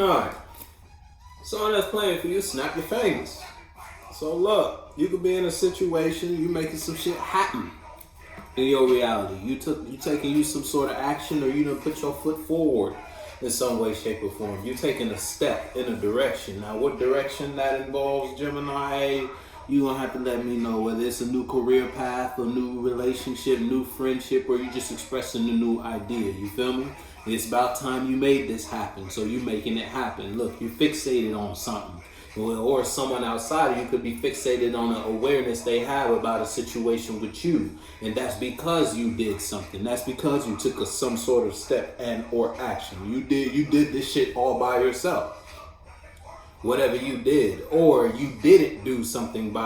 Alright, someone that's playing for you, snap your fingers. So look, you could be in a situation, you making some shit happen in your reality. You taking some sort of action, or you done put your foot forward in some way, shape, or form. You taking a step in a direction. Now, what direction that involves, Gemini? You gonna have to let me know whether it's a new career path, a new relationship, new friendship, or you just expressing a new idea. You feel me? It's about time you made this happen, so you making it happen. Look, you fixated on something. Or someone outside of you could be fixated on an awareness they have about a situation with you. And that's because you did something. That's because you took some sort of step and or action. You did this shit all by yourself. Whatever you did, or you didn't do something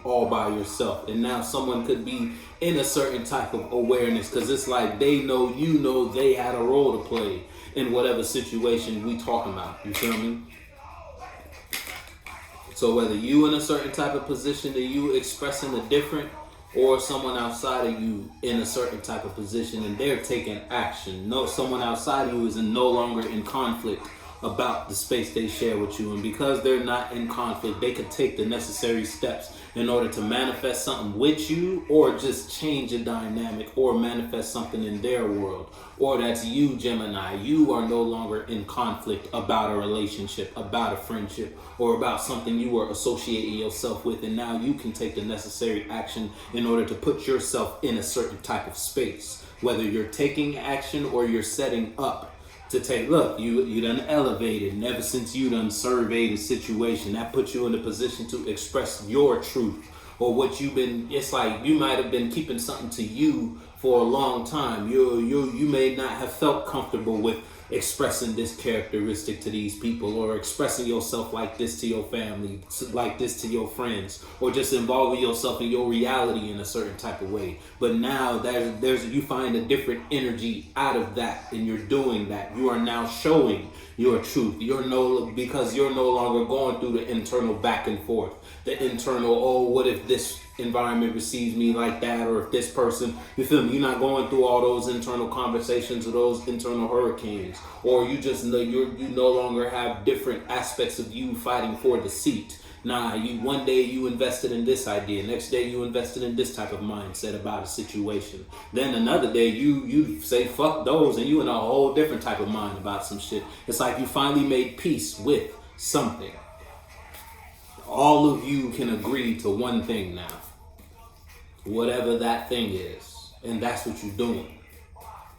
all by yourself. And now someone could be in a certain type of awareness, because it's like they know, you know, they had a role to play in whatever situation we talking about. You feel me? So whether you in a certain type of position and you expressing a different, or someone outside of you in a certain type of position and they're taking action. No, someone outside of you is no longer in conflict about the space they share with you. And because they're not in conflict, they can take the necessary steps in order to manifest something with you, or just change a dynamic, or manifest something in their world. Or that's you, Gemini. You are no longer in conflict about a relationship, about a friendship, or about something you were associating yourself with. And now you can take the necessary action in order to put yourself in a certain type of space. Whether you're taking action or you're setting up to take, look, you done elevated, and ever since you done surveyed a situation, that puts you in a position to express your truth, or what you've been. It's like you might have been keeping something to you for a long time. You may not have felt comfortable with expressing this characteristic to these people, or expressing yourself like this to your family, like this to your friends, or just involving yourself in your reality in a certain type of way. But now there's you find a different energy out of that, and you're doing that. You are now showing your truth. Because you're no longer going through the internal back and forth, the internal, oh, what if this environment receives me like that, or if this person, you feel me, you're not going through all those internal conversations or those internal hurricanes, or you just know you no longer have different aspects of you fighting for the seat. Nah, one day you invested in this idea, next day you invested in this type of mindset about a situation, then another day you say fuck those, and you in a whole different type of mind about some shit. It's like you finally made peace with something. All of you can agree to one thing now, whatever that thing is, and that's what you're doing.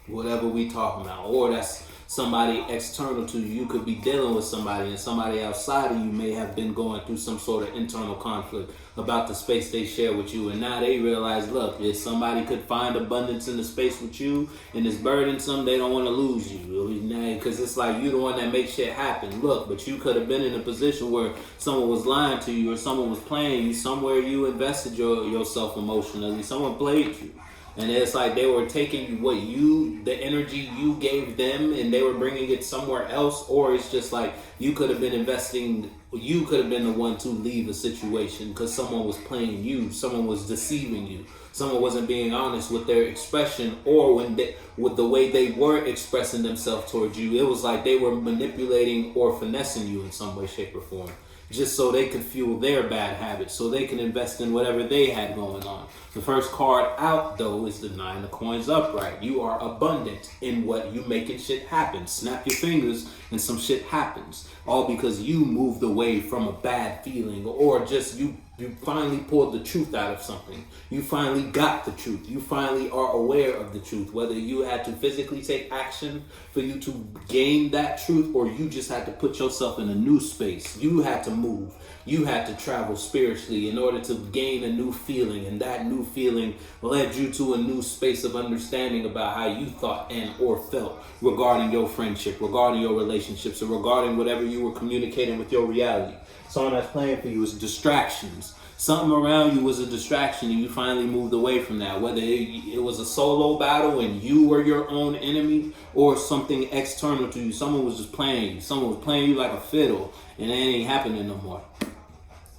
Whatever we talking about, or that's somebody external to you. You could be dealing with somebody, and somebody outside of you may have been going through some sort of internal conflict about the space they share with you, and now they realize, look, if somebody could find abundance in the space with you and it's burdensome, they don't want to lose you, because it's like you the one that makes shit happen. Look, but you could have been in a position where someone was lying to you, or someone was playing you, somewhere you invested yourself emotionally, someone played you. And it's like they were taking the energy you gave them, and they were bringing it somewhere else. Or it's just like you could have been the one to leave a situation because someone was playing you, someone was deceiving you, someone wasn't being honest with their expression, or with the way they were expressing themselves towards you. It was like they were manipulating or finessing you in some way, shape, or form, just so they could fuel their bad habits, so they can invest in whatever they had going on. The first card out, though, is the 9 of coins upright. You are abundant in what you making shit happen. Snap your fingers and some shit happens. All because you moved away from a bad feeling, or just you finally pulled the truth out of something. You finally got the truth. You finally are aware of the truth. Whether you had to physically take action for you to gain that truth, or you just had to put yourself in a new space. You had to move. You had to travel spiritually in order to gain a new feeling, and that new feeling led you to a new space of understanding about how you thought and or felt regarding your friendship, regarding your relationships, or regarding whatever you were communicating with your reality. Someone that's playing for you is distractions. Something around you was a distraction, and you finally moved away from that. Whether it was a solo battle and you were your own enemy, or something external to you. Someone was just playing you. Someone was playing you like a fiddle, and it ain't happening no more.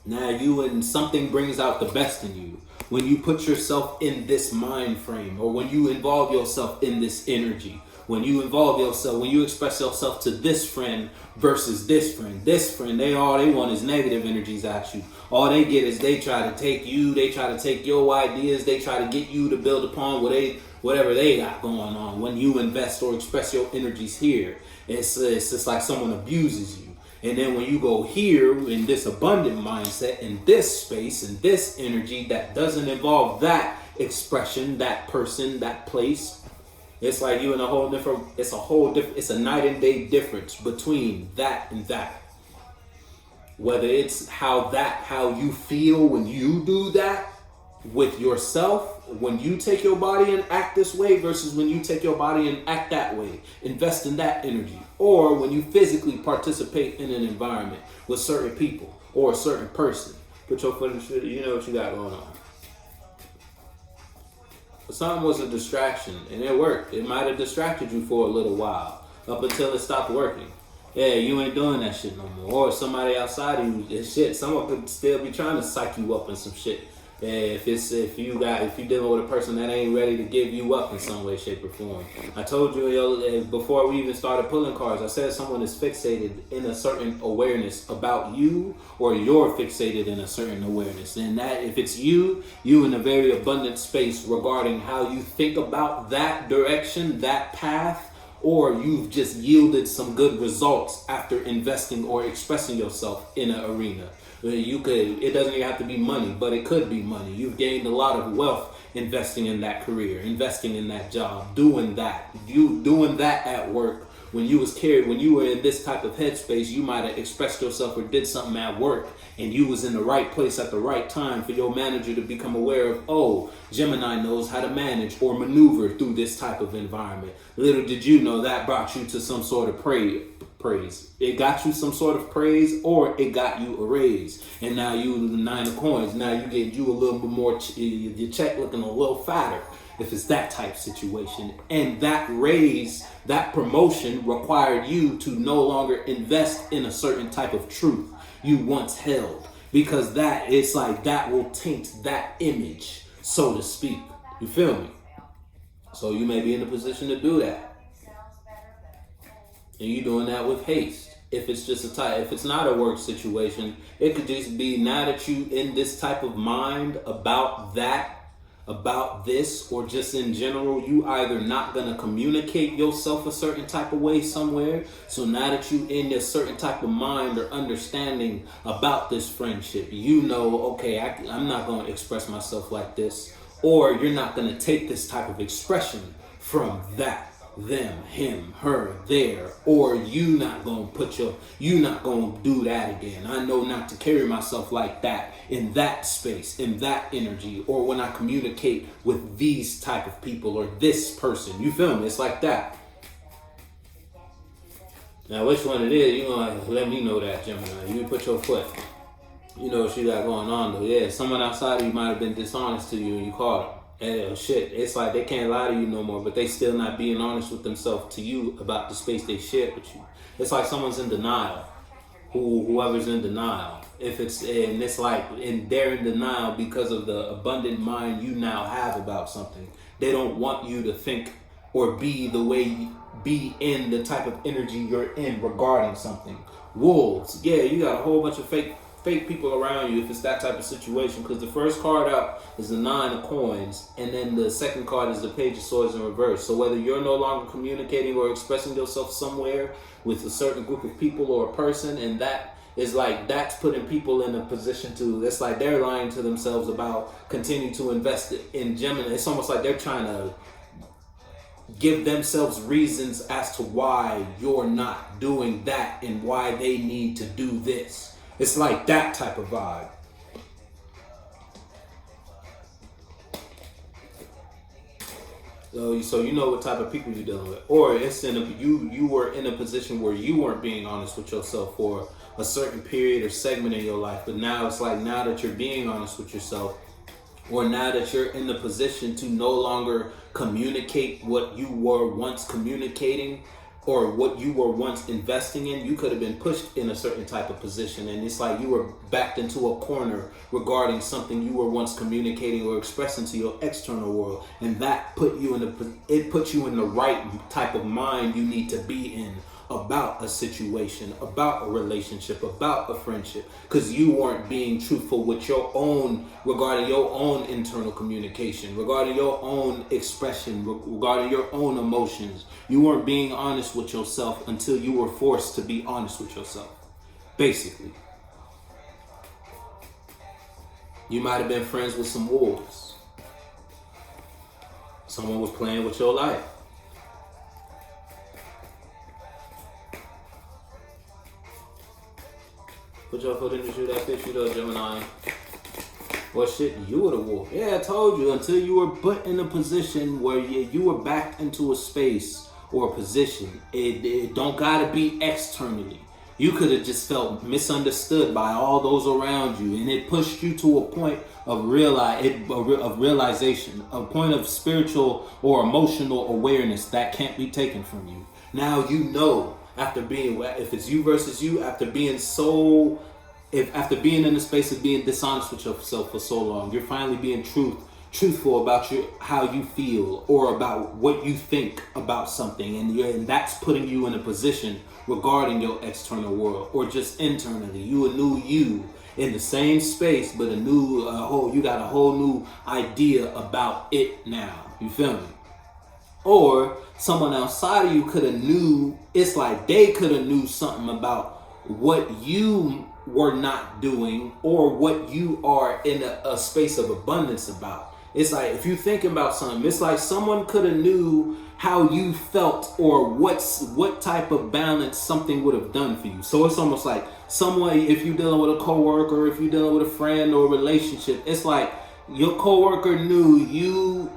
Now something brings out the best in you. When you put yourself in this mind frame, or when you involve yourself in this energy, when you involve yourself, when you express yourself to this friend versus this friend, they want is negative energies at you. All they get is they try to take you, they try to take your ideas, they try to get you to build upon whatever they got going on. When you invest or express your energies here, it's just like someone abuses you. And then when you go here in this abundant mindset, in this space, in this energy that doesn't involve that expression, that person, that place, it's like you in it's a night and day difference between that and that. Whether it's how you feel when you do that with yourself, when you take your body and act this way versus when you take your body and act that way, invest in that energy. Or when you physically participate in an environment with certain people or a certain person, put your foot in the shit, you know what you got going on. But something was a distraction and it worked. It might have distracted you for a little while up until it stopped working. Yeah, you ain't doing that shit no more. Or somebody outside of you, shit, someone could still be trying to psych you up in some shit. If you dealing with a person that ain't ready to give you up in some way, shape, or form. I told you before we even started pulling cards, I said someone is fixated in a certain awareness about you, or you're fixated in a certain awareness. And that if it's you in a very abundant space regarding how you think about that direction, that path, or you've just yielded some good results after investing or expressing yourself in an arena. It doesn't even have to be money, but it could be money. You've gained a lot of wealth investing in that career, investing in that job, doing that. You doing that at work. When you were in this type of headspace, you might have expressed yourself or did something at work and you was in the right place at the right time for your manager to become aware of, oh, Gemini knows how to manage or maneuver through this type of environment. Little did you know that brought you to some sort of praise. It got you some sort of praise, or it got you a raise. And now you the 9 of coins. Now you get you a little bit more, your check looking a little fatter if it's that type situation. And that raise, that promotion required you to no longer invest in a certain type of truth you once held. Because that, it's like that will taint that image, so to speak. You feel me? So you may be in a position to do that. And you're doing that with haste. If it's just if it's not a work situation, it could just be now that you in this type of mind about this, or just in general, you either not gonna communicate yourself a certain type of way somewhere. So now that you in a certain type of mind or understanding about this friendship, you know, okay, I'm not gonna express myself like this, or you're not gonna take this type of expression from that. Them, him, her, there, or you not gonna do that again. I know not to carry myself like that in that space, in that energy, or when I communicate with these type of people or this person. You feel me? It's like that. Now, which one it is, you know, let me know that, Gemini. You put your foot. You know what you got going on, though. Yeah, someone outside of you might have been dishonest to you and you caught them. And shit, it's like they can't lie to you no more, but they still not being honest with themselves to you about the space they shared with you. It's like someone's in denial, whoever's in denial. And they're in denial because of the abundant mind you now have about something. They don't want you to think or be in the type of energy you're in regarding something. Wolves, yeah, you got a whole bunch of fake people around you if it's that type of situation, because the first card out is the 9 of coins, and then the second card is the Page of Swords in reverse. So whether you're no longer communicating or expressing yourself somewhere with a certain group of people or a person, and that is like, that's putting people in a position to, it's like they're lying to themselves about continue to invest in Gemini. It's almost like they're trying to give themselves reasons as to why you're not doing that and why they need to do this. It's like that type of vibe. So you know what type of people you're dealing with. Or it's you were in a position where you weren't being honest with yourself for a certain period or segment in your life. But now it's like, now that you're being honest with yourself, or now that you're in the position to no longer communicate what you were once communicating, or what you were once investing in, you could have been pushed in a certain type of position, and it's like you were backed into a corner regarding something you were once communicating or expressing to your external world, and that put you in the right type of mind you need to be in about a situation, about a relationship, about a friendship, because you weren't being truthful with your own, regarding your own internal communication, regarding your own expression, regarding your own emotions. You weren't being honest with yourself until you were forced to be honest with yourself, basically. You might have been friends with some wolves. Someone was playing with your life. Put your foot in the shoe that fits you though, Gemini. Well, shit, you were the wolf. Yeah, I told you, until you were put in a position where you were backed into a space or a position. It don't gotta be externally. You could have just felt misunderstood by all those around you, and it pushed you to a point of realization, a point of spiritual or emotional awareness that can't be taken from you. Now you know. After being, if it's you versus you, after being in the space of being dishonest with yourself for so long, you're finally being truthful about how you feel or about what you think about something, and that's putting you in a position regarding your external world or just internally. You a new you in the same space, but you got a whole new idea about it now. You feel me? Or someone outside of you could have knew, it's like they could have knew something about what you were not doing or what you are in a space of abundance about. It's like, if you think about something, it's like someone could have knew how you felt or what type of balance something would have done for you. So it's almost like someone, if you're dealing with a coworker, if you're dealing with a friend or a relationship, it's like your coworker knew you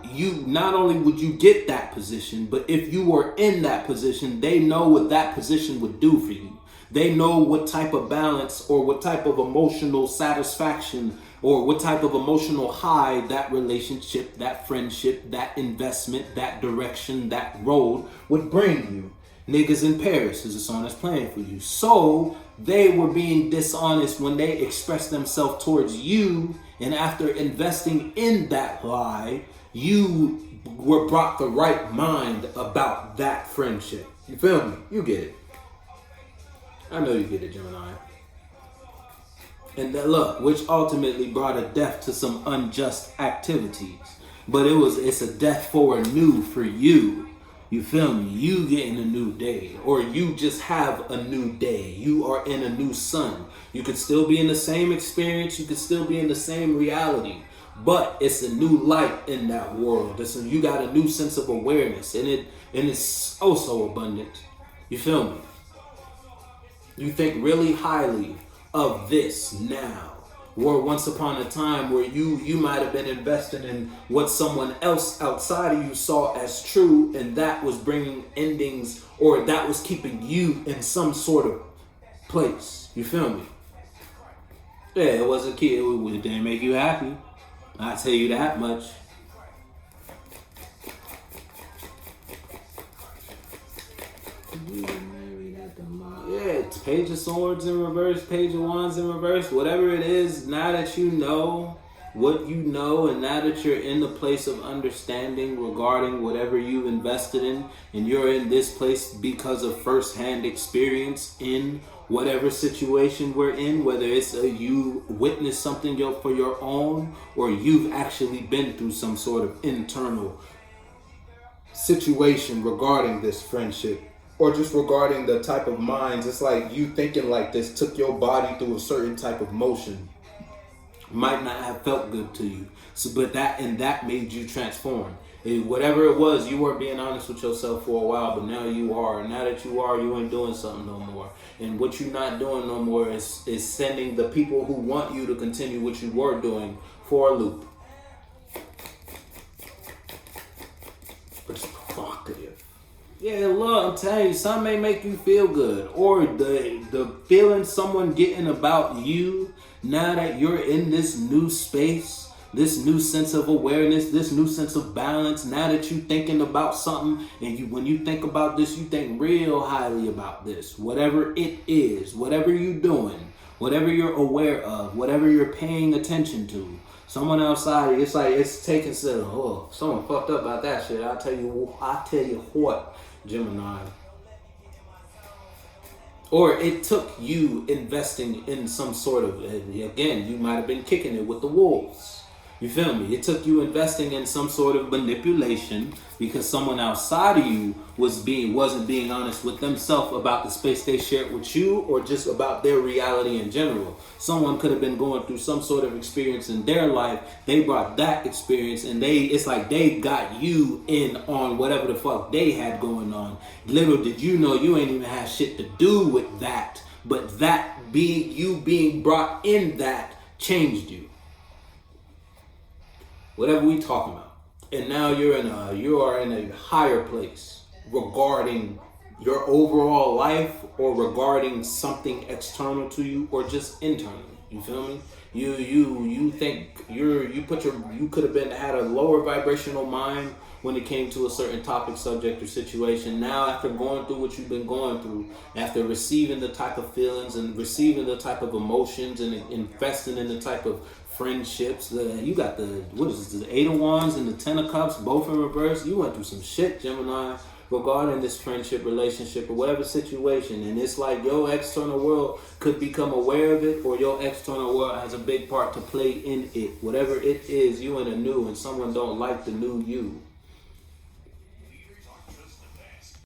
not only would you get that position, but if you were in that position, they know what that position would do for you. They know what type of balance or what type of emotional satisfaction or what type of emotional high that relationship, that friendship, that investment, that direction, that road would bring you. Niggas in Paris is a song that's playing for you. So they were being dishonest when they expressed themselves towards you, and after investing in that lie, you were brought the right mind about that friendship. You feel me? You get it. I know you get it, Gemini. And that, look, which ultimately brought a death to some unjust activities. But it's a death for a new for you. You feel me? You getting a new day, or you just have a new day. You are in a new sun. You could still be in the same experience. You could still be in the same reality, but it's a new light in that world. You got a new sense of awareness, and it's oh so abundant. You feel me? You think really highly of this now. Or once upon a time where you might have been invested in what someone else outside of you saw as true, and that was bringing endings, or that was keeping you in some sort of place. You feel me? Yeah, it wasn't key. It didn't make you happy. I tell you that much. Yeah, it's Page of Swords in reverse, Page of Wands in reverse, whatever it is. Now that you know what you know, and now that you're in the place of understanding regarding whatever you've invested in, and you're in this place because of first-hand experience in whatever situation we're in, whether it's you witnessed something for your own, or you've actually been through some sort of internal situation regarding this friendship, or just regarding the type of minds. It's like you thinking like this took your body through a certain type of motion. Might not have felt good to you. But that made you transform. Whatever it was, you weren't being honest with yourself for a while, but now you are. And now that you are, you ain't doing something no more. And what you're not doing no more is sending the people who want you to continue what you were doing for a loop. But it's provocative. Yeah, look, I'm telling you, something may make you feel good. Or the feeling someone getting about you now that you're in this new space this new sense of awareness, this new sense of balance. Now that you thinking about something, and when you think about this, you think real highly about this. Whatever it is, whatever you're doing, whatever you're aware of, whatever you're paying attention to. Someone outside, it's like it's taking some. Oh, someone fucked up about that shit. I tell you what, Gemini. Or it took you investing in some sort of, again, you might have been kicking it with the wolves. You feel me? It took you investing in some sort of manipulation because someone outside of you wasn't being honest with themselves about the space they shared with you, or just about their reality in general. Someone could have been going through some sort of experience in their life. They brought that experience, and it's like they got you in on whatever the fuck they had going on. Little did you know, you ain't even had shit to do with that, but that being brought in that changed you. Whatever we talking about. And now you are in a higher place regarding your overall life, or regarding something external to you, or just internally. You feel me? You think you could have had a lower vibrational mind when it came to a certain topic, subject, or situation. Now, after going through what you've been going through, after receiving the type of feelings and receiving the type of emotions and investing in the type of friendships, you got the 8 of Wands and the 10 of Cups, both in reverse. You went through some shit, Gemini, regarding this friendship, relationship, or whatever situation. And it's like your external world could become aware of it, or your external world has a big part to play in it. Whatever it is, you in a new, and someone don't like the new you.